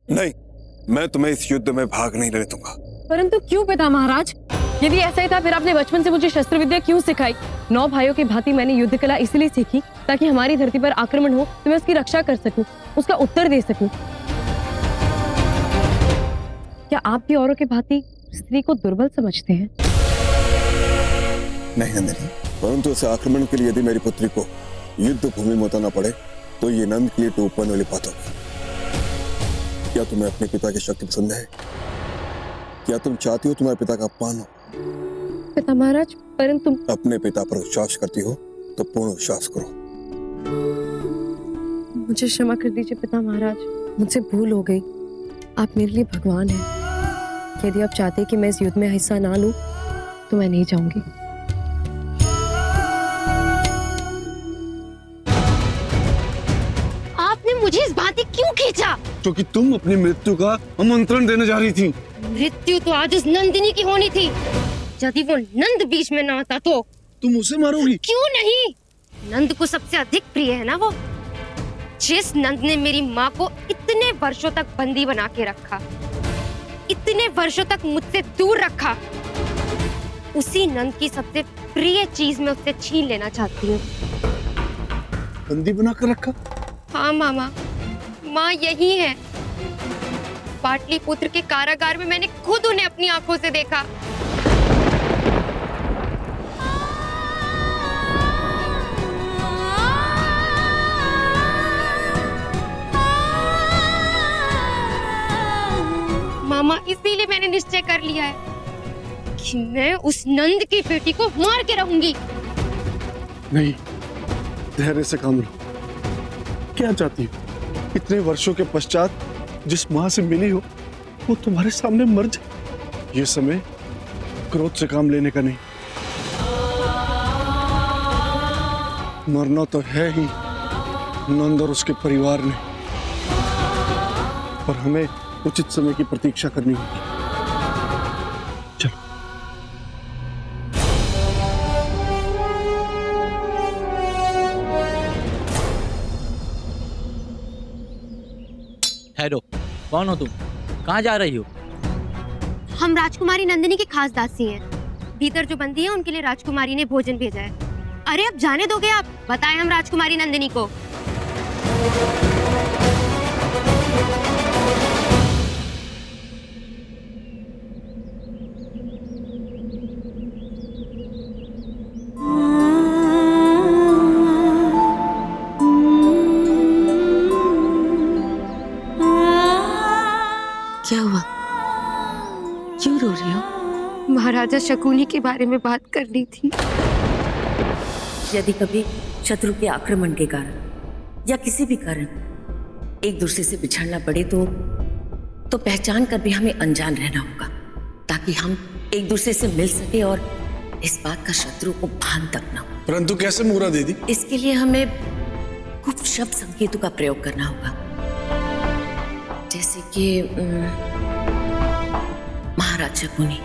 नहीं, मैं तुम्हें इस युद्ध में भाग नहीं लेने दूंगा। परंतु क्यों पिता महाराज? यदि ऐसा ही था फिर आपने बचपन से मुझे शस्त्र विद्या क्यों सिखाई? 9 भाइयों की भांति मैंने युद्ध कला इसलिए सीखी ताकि हमारी धरती पर आक्रमण हो तो मैं उसकी रक्षा कर सकूं, उसका उत्तर दे सकूं। क्या आप भी औरों की भांति स्त्री को दुर्बल समझते हैं? नहीं नंदिनी, परंतु इस आक्रमण के लिए यदि मेरी पुत्री को युद्ध भूमि में उतारना पड़े तो ये नंद के लिए टूटने वाली बात होगी। क्या तुम्हें अपने पिता की शक्ति पसंद है? क्या तुम चाहती हो तुम्हारे पिता का अपमान हो? पिता महाराज, परंतु अपने पिता पर विश्वास करती हो तो पूर्ण विश्वास करो। मुझे क्षमा कर दीजिए पिता महाराज, मुझसे भूल हो गई। आप मेरे लिए भगवान हैं। यदि आप चाहते कि मैं इस युद्ध में हिस्सा ना लूं तो मैं नहीं जाऊंगी। आपने मुझे इस भांति क्यों खींचा? क्योंकि तुम अपनी मृत्यु का आमंत्रण देने जा रही थी। मृत्यु तो आज उस नंदिनी की होनी थी। यदि वो नंद बीच में ना आता तो तुम उसे मारोगी? क्यों नहीं? नंद को सबसे अधिक प्रिय है ना वो। जिस नंद ने मेरी माँ को इतने वर्षों तक बंदी बना के रखा, इतने वर्षों तक मुझसे दूर रखा, उसी नंद की सबसे प्रिय चीज मैं उससे छीन लेना चाहती हूँ। बंदी बनाकर रखा? हाँ मामा, माँ यही है। पाटलिपुत्र के कारागार में मैंने खुद उन्हें अपनी आंखों से देखा। मामा, इसीलिए मैंने निश्चय कर लिया है कि मैं उस नंद की बेटी को मार के रहूंगी। नहीं, धैर्य से काम लो। क्या चाहती हो? इतने वर्षों के पश्चात जिस माँ से मिली हो वो तुम्हारे सामने मर जाए। ये समय क्रोध से काम लेने का नहीं। मरना तो है ही नंद और उसके परिवार ने, पर हमें उचित समय की प्रतीक्षा करनी होगी। चलो। हेलो, कौन हो तुम? कहाँ जा रही हो? हम राजकुमारी नंदिनी के खास दासी हैं। भीतर जो बंदी है उनके लिए राजकुमारी ने भोजन भेजा है। अरे अब जाने दोगे आप? बताएं हम राजकुमारी नंदिनी को। क्या हुआ? क्यों रो रही हो? महाराजा शकुनी के बारे में बात करनी थी। यदि कभी शत्रु के आक्रमण के कारण या किसी भी कारण एक दूसरे से बिछड़ना पड़े तो पहचान कर भी हमें अनजान रहना होगा, ताकि हम एक दूसरे से मिल सके और इस बात का शत्रु को भान तक न हो। परंतु कैसे मुरा दीदी? इसके लिए हमें कुछ शब्द संकेतों का प्रयोग करना होगा, जैसे कि महाराज शकुनी।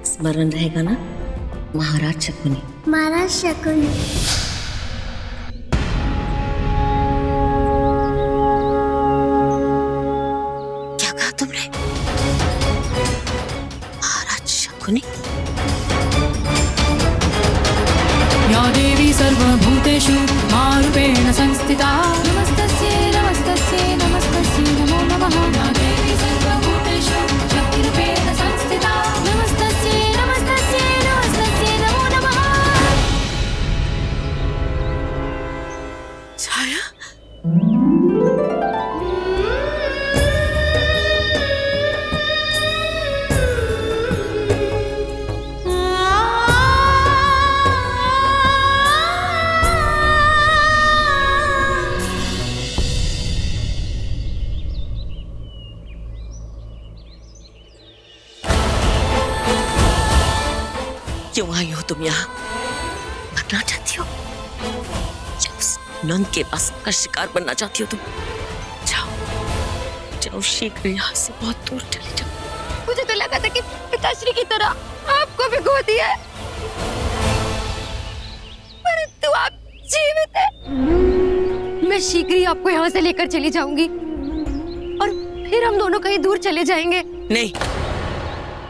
स्मरण रहेगा ना? महाराज शकुनी। महाराज शकुनी। क्या कहा तुमने? महाराज शकुनी? या देवी सर्वभूतेषु मारूपेण संस्थिता नमस्तस्यै नमस्तस्यै नमस्तस्यै नमो नमः। या देवी सर्वभूतेषु शक्तिरूपेण संस्थिता नमस्तस्यै नमस्तस्यै नमस्तस्यै नमो नमः। छाया? क्यों आई हो तुम यहाँ? मरना चाहती हो या उस नंद के पास का शिकार बनना चाहती हो तुम? जाओ जाओ शीघ्र यहाँ से बहुत दूर चले जाओ। मुझे तो लगा था कि पिताश्री की तरह आपको भी खो दिया है, परंतु आप जीवित हैं। मैं शीघ्र ही आपको यहाँ से लेकर चली जाऊंगी और फिर हम दोनों कहीं दूर चले जाएंगे। नहीं,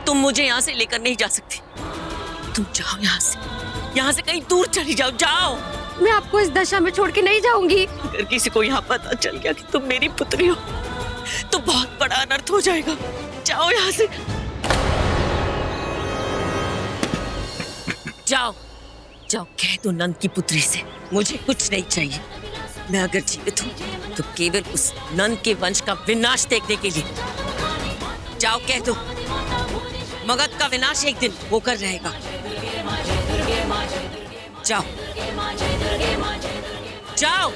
तुम मुझे यहाँ से लेकर नहीं जा सकती। तुम जाओ यहाँ से कहीं दूर चली जाओ, जाओ। मैं आपको इस दशा में छोड़ के नहीं जाऊंगी। अगर किसी को यहाँ पता चल गया कि तुम मेरी पुत्री हो तो बहुत बड़ा अनर्थ हो जाएगा। जाओ यहाँ से, जाओ जाओ। कह दो नंद की पुत्री से मुझे कुछ नहीं चाहिए। मैं अगर जीवित हूँ तो केवल उस नंद के वंश का विनाश देखने के लिए। जाओ कह दो, मगध का विनाश एक दिन होकर रहेगा। जाओ जाओ।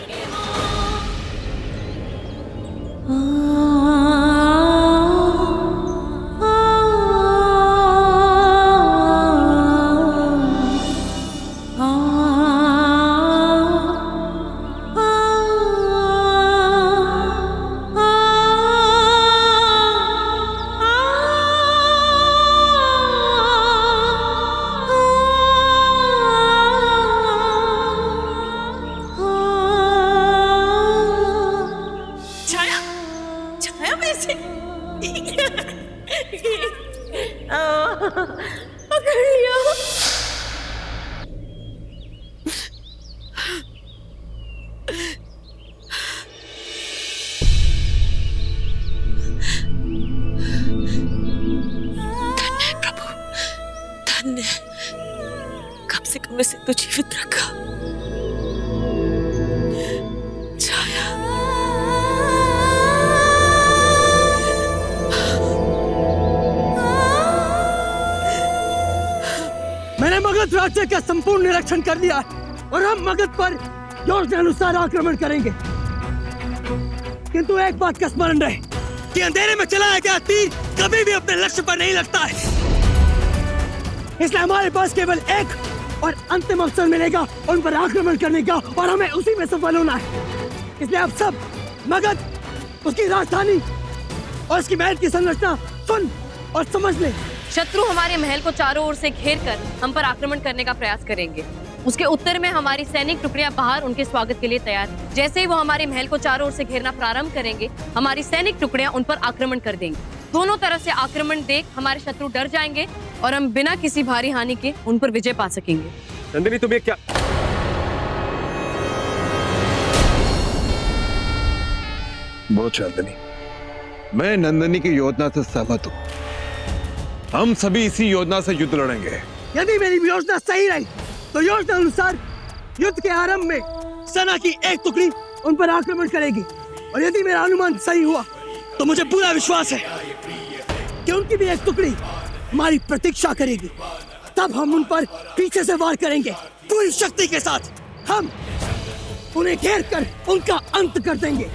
पकड़ लिया। धन्य प्रभु, धन्य। कम से कम इसे तो जीवित रखा। मैंने मगध राज्य का संपूर्ण निरीक्षण कर लिया और हम मगध पर योजनानुसार आक्रमण करेंगे। किंतु एक बात का स्मरण रहे कि अंधेरे में चलाया गया तीर कभी भी अपने लक्ष्य पर नहीं लगता है। इसलिए हमारे पास केवल एक और अंतिम अवसर मिलेगा उन पर आक्रमण करने का और हमें उसी में सफल होना है। इसलिए आप सब मगध, उसकी राजधानी और उसकी महल की संरचना सुन और समझ ले। शत्रु हमारे महल को चारों ओर से घेर कर हम पर आक्रमण करने का प्रयास करेंगे। उसके उत्तर में हमारी सैनिक टुकड़ियां बाहर उनके स्वागत के लिए तैयार हैं। जैसे ही वो हमारे महल को चारों ओर से घेरना प्रारंभ करेंगे, हमारी सैनिक टुकड़ियां उन पर आक्रमण कर देंगी। दोनों तरफ से आक्रमण देख हमारे शत्रु डर जाएंगे और हम बिना किसी भारी हानि के उन पर विजय पा सकेंगे। नंदिनी, तुम्हें क्या बोझ? नंदिनी, मैं नंदिनी की योजना से सहमत हूँ। हम सभी इसी योजना से युद्ध लड़ेंगे। यदि मेरी योजना सही रही तो योजना अनुसार युद्ध के आरंभ में सेना की एक टुकड़ी उन पर आक्रमण करेगी और यदि मेरा अनुमान सही हुआ तो मुझे पूरा विश्वास है कि उनकी भी एक टुकड़ी हमारी प्रतीक्षा करेगी। तब हम उन पर पीछे से वार करेंगे पूरी शक्ति के साथ। हम उन्हें घेर कर उनका अंत कर देंगे।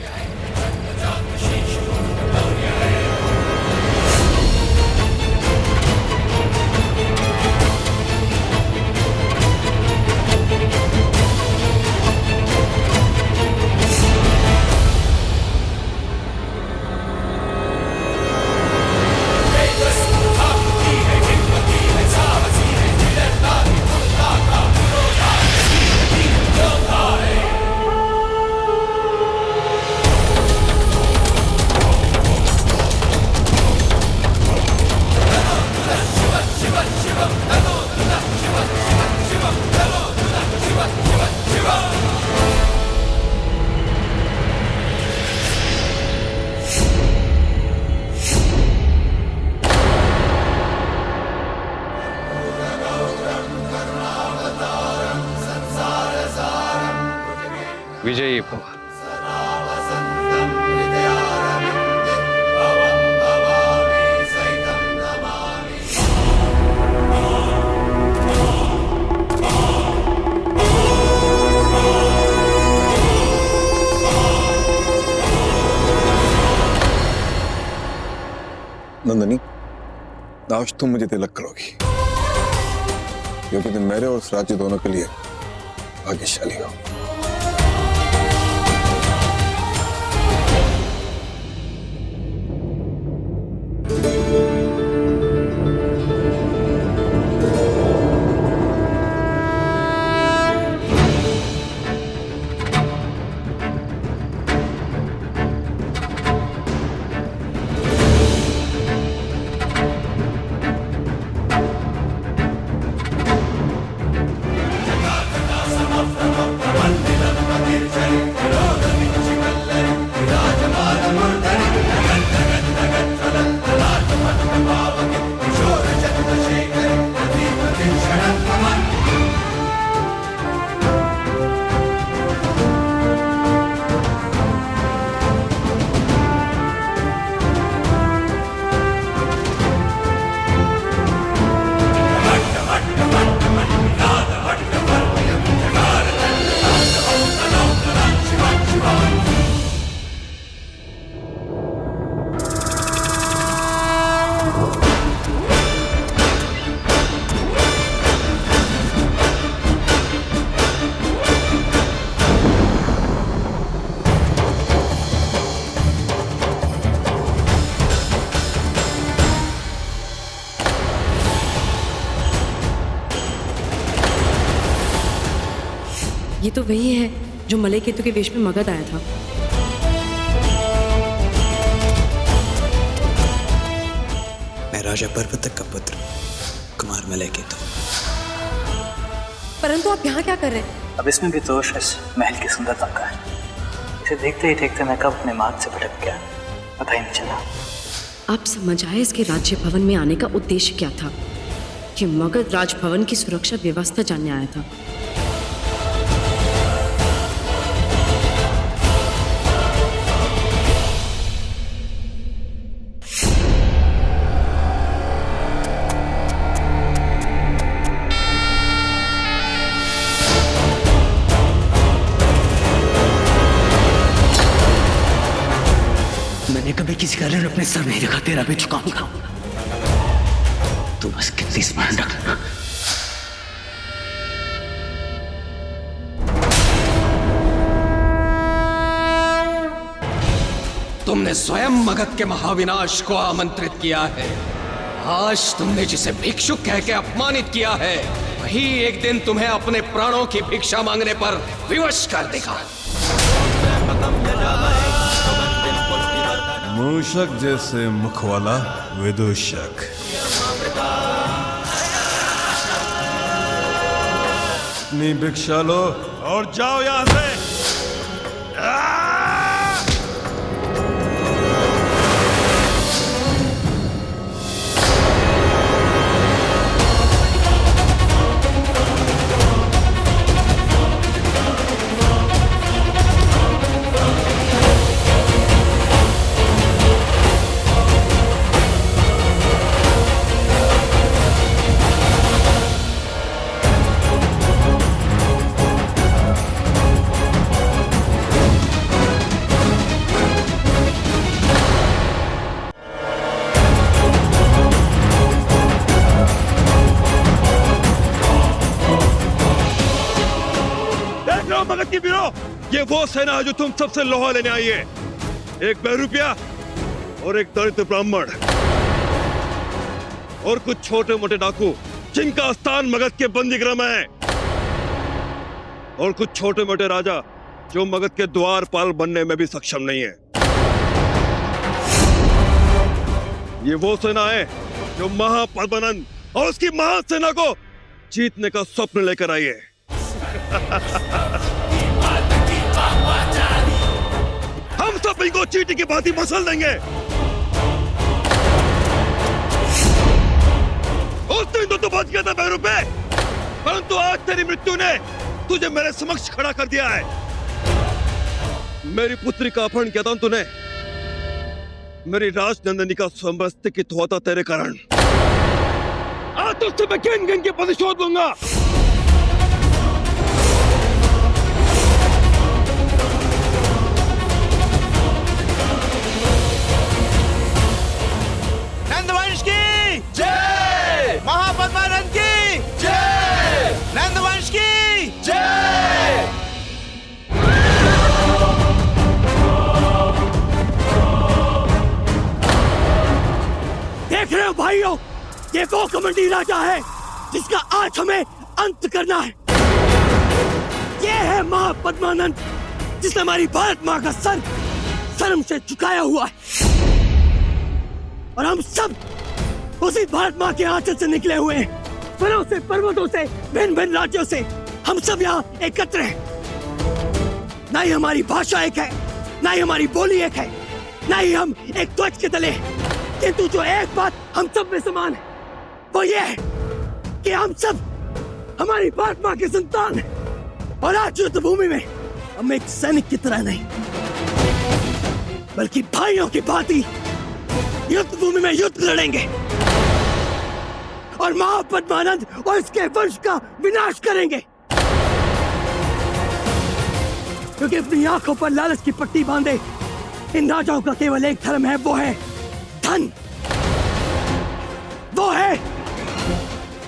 विजयी भव। नंदनी, आज तुम मुझे तिलक करोगी क्योंकि तुम मेरे और उस राज्य दोनों के लिए भाग्यशाली हो। ये तो वही है जो मलय केतु के वेश में मगध आया था। मैं राजा पर्वतक का पुत्र कुमार मलय केतु। परंतु आप यहाँ क्या कर रहे हैं? अब इसमें भी दोष इस महल की सुंदरता का है। इसे देखते ही देखते मैं कब अपने मार्ग से भटक गया, पता ही नहीं चला। आप समझ आए इसके राज्य भवन में आने का उद्देश्य क्या था? कि मगध राजभवन की सुरक्षा व्यवस्था जानने आया था। मैंने कभी किसी कारण अपने सर नहीं दिखा, तेरा भी झुकाऊंगा। तू बस कितनी स्मरण रखना। तुमने स्वयं मगध के महाविनाश को आमंत्रित किया है। आज तुमने जिसे भिक्षुक कह के अपमानित किया है, वही एक दिन तुम्हें अपने प्राणों की भिक्षा मांगने पर विवश कर देगा। मूषक जैसे मुख वाला विदूषक। अपनी भिक्षा लो और जाओ यहां से। मगध की वीरों, ये वो सेना है जो तुम सबसे लोहा लेने आई है। एक बहरूपिया और एक दरिद्र ब्राह्मण और कुछ छोटे मोटे डाकू जिनका स्थान मगध के बंदीगृह में है, और कुछ छोटे मोटे राजा जो मगध के द्वारपाल बनने में भी सक्षम नहीं है। ये वो सेना है जो महापद्मानंद और उसकी महासेना को जीतने का स्वप्न लेकर आई है। हम सब इनको चींटी की भांति मसल देंगे। उस दिन तो तू बच गया था पैरों पे, परंतु आज तेरी मृत्यु ने तुझे मेरे समक्ष खड़ा कर दिया है। मेरी पुत्री का अपहरण किया था तूने। मेरी राजनंदिनी का स्वयंवर स्थित हुआ था तेरे कारण। आज तुझसे मैं गिन गिन के प्रतिशोध लूंगा। नंदवंश की जय, महापद्मानंद की जय, नंदवंश की जय। देख रहे हो भाइयों, ये वो कमंडी राजा है जिसका आज हमें अंत करना है। ये है महापद्मानंद जिसने हमारी भारत माँ का सर शर्म से झुकाया हुआ है, और हम सब उसी भारत माँ के आंचल से निकले हुए हैं। वनों से, पर्वतों से, भिन्न भिन्न राज्यों से हम सब यहाँ एकत्र हैं। ना ही हमारी भाषा एक है, ना ही हमारी बोली एक है, ना ही हम एक ध्वज के तले हैं, किंतु जो एक बात हम सब में समान है वो ये है कि हम सब हमारी भारत माँ की संतान हैं। और आज युद्ध भूमि में हम एक सैनिक की तरह नहीं, बल्कि भाइयों की भांति युद्ध भूमि में युद्ध लड़ेंगे और महापद्मानंद और इसके वंश का विनाश करेंगे। क्योंकि अपनी आंखों पर लालच की पट्टी बांधे इन राजाओं का केवल एक धर्म है, वो है धन। वो है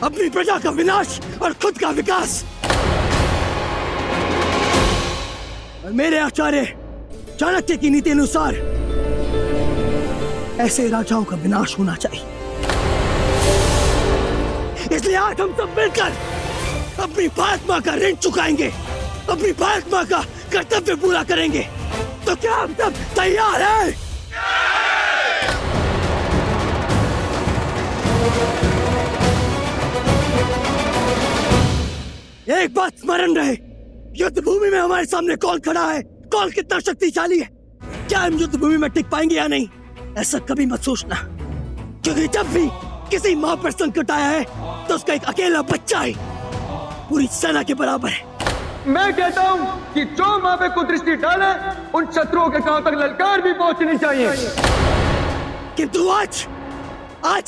अपनी प्रजा का विनाश और खुद का विकास। और मेरे आचार्य चाणक्य की नीति अनुसार ऐसे राजाओं का विनाश होना चाहिए। इसलिए आज हम सब मिलकर अपनी भारत मां का ऋण चुकाएंगे अपनी भारत माँ का कर्तव्य पूरा करेंगे। तो क्या हम सब तैयार हैं? एक बात स्मरण रहे, युद्ध भूमि में हमारे सामने कौन खड़ा है, कौन कितना शक्तिशाली है। क्या हम युद्ध भूमि में टिक पाएंगे या नहीं, ऐसा कभी मत सोचना, क्योंकि जब भी किसी माँ पर संकट आया है तो उसका एक अकेला बच्चा ही पूरी सेना के बराबर है। मैं कहता हूँ कि जो माँ पे कुदृष्टि डाले उन शत्रुओं के गांव तक ललकार भी पहुंचनी चाहिए। किंतु आज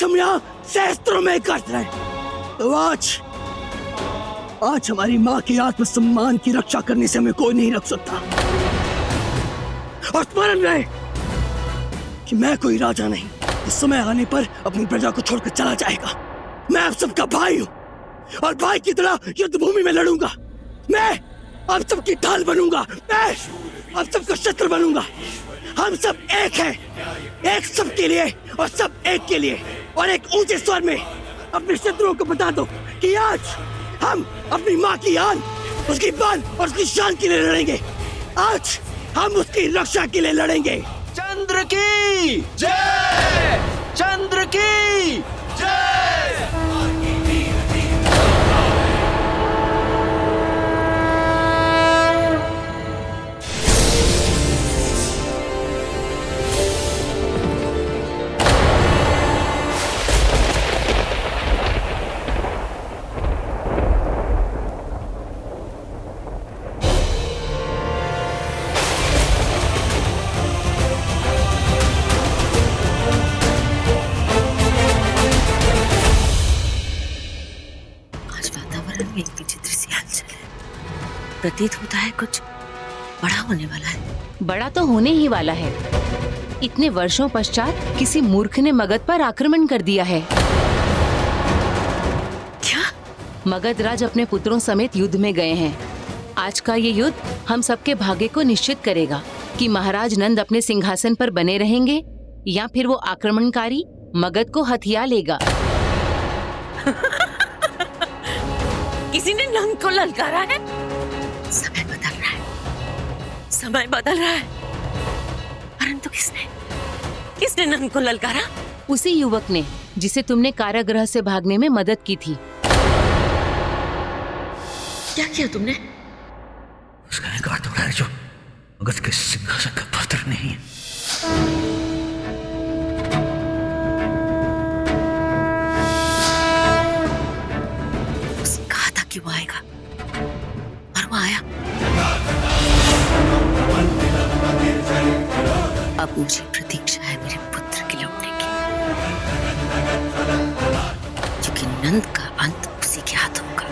हम यहाँ सहस्त्रों में इकट्ठ रहे, तो आज हमारी माँ के आत्मसम्मान की रक्षा करने से हमें कोई नहीं रख सकता। और स्मरण रहे कि मैं कोई राजा नहीं, इस समय आने पर अपनी प्रजा को छोड़कर चला जाएगा। मैं आप सबका भाई हूँ और भाई की तरह युद्ध भूमि में लड़ूंगा। मैं आप सबकी ढाल बनूंगा, मैं आप सबका शत्रु बनूंगा। हम सब एक हैं, एक सबके लिए और सब एक के लिए। और एक ऊंचे स्वर में अपने शत्रुओं को बता दो कि आज हम अपनी माँ की आन, उसकी बान और उसकी शान के लिए लड़ेंगे। आज हम उसकी रक्षा के लिए लड़ेंगे। चंद्र की जय, चंद्र की जय। प्रतीत होता है कुछ बड़ा होने वाला है। बड़ा तो होने ही वाला है। इतने वर्षों पश्चात किसी मूर्ख ने मगध पर आक्रमण कर दिया है। क्या? मगध राज अपने पुत्रों समेत युद्ध में गए हैं। आज का ये युद्ध हम सबके भाग्य को निश्चित करेगा कि महाराज नंद अपने सिंहासन पर बने रहेंगे या फिर वो आक्रमणकारी मगध को हथिया लेगा। किसी ने नंद को ललकारा है। समय बदल रहा है, समय बदल रहा है। परंतु किसने नंद को ललकारा? उसी युवक ने जिसे तुमने कारागृह से भागने में मदद की थी। क्या किया तुमने? उसका इनकार तो है जो मगध के सिंहासन का पात्र नहीं है। उसने कहा था कि वो आएगा और वो आया। अब मुझे प्रतीक्षा है मेरे पुत्र के लौटने की, क्योंकि नंद का अंत उसी के हाथ होगा।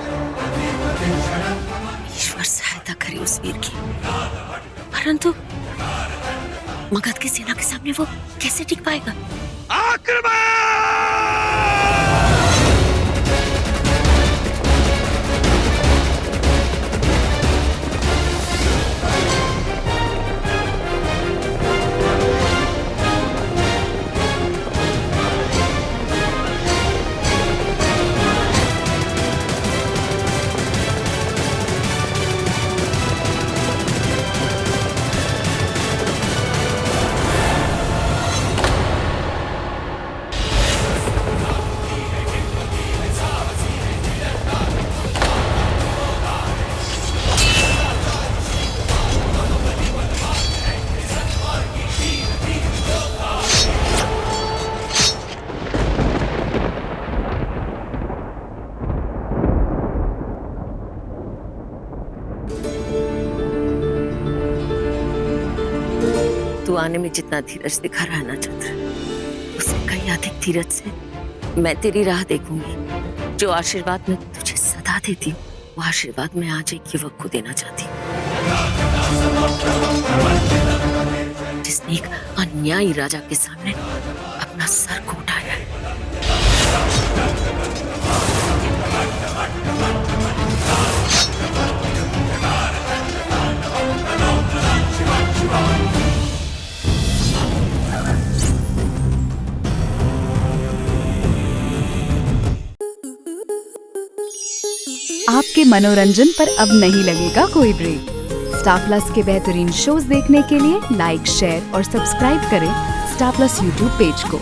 ईश्वर सहायता करे उस वीर की। परंतु मगध की सेना के सामने वो कैसे टिक पाएगा? आक्रमण! तू आने में जितना धीरज दिखा रहा है ना चंद्र, उससे कहीं अधिक धीरज से मैं तेरी राह देखूंगी। जो आशीर्वाद मैं तुझे सदा देती हूँ, वो आशीर्वाद मैं आज एक युवक को देना चाहती हूँ, जिसने एक अन्यायी राजा के सामने अपना सर को उठाया है। आपके मनोरंजन पर अब नहीं लगेगा कोई ब्रेक। स्टार प्लस के बेहतरीन शोज देखने के लिए लाइक, शेयर और सब्सक्राइब करें स्टार प्लस यूट्यूब पेज को।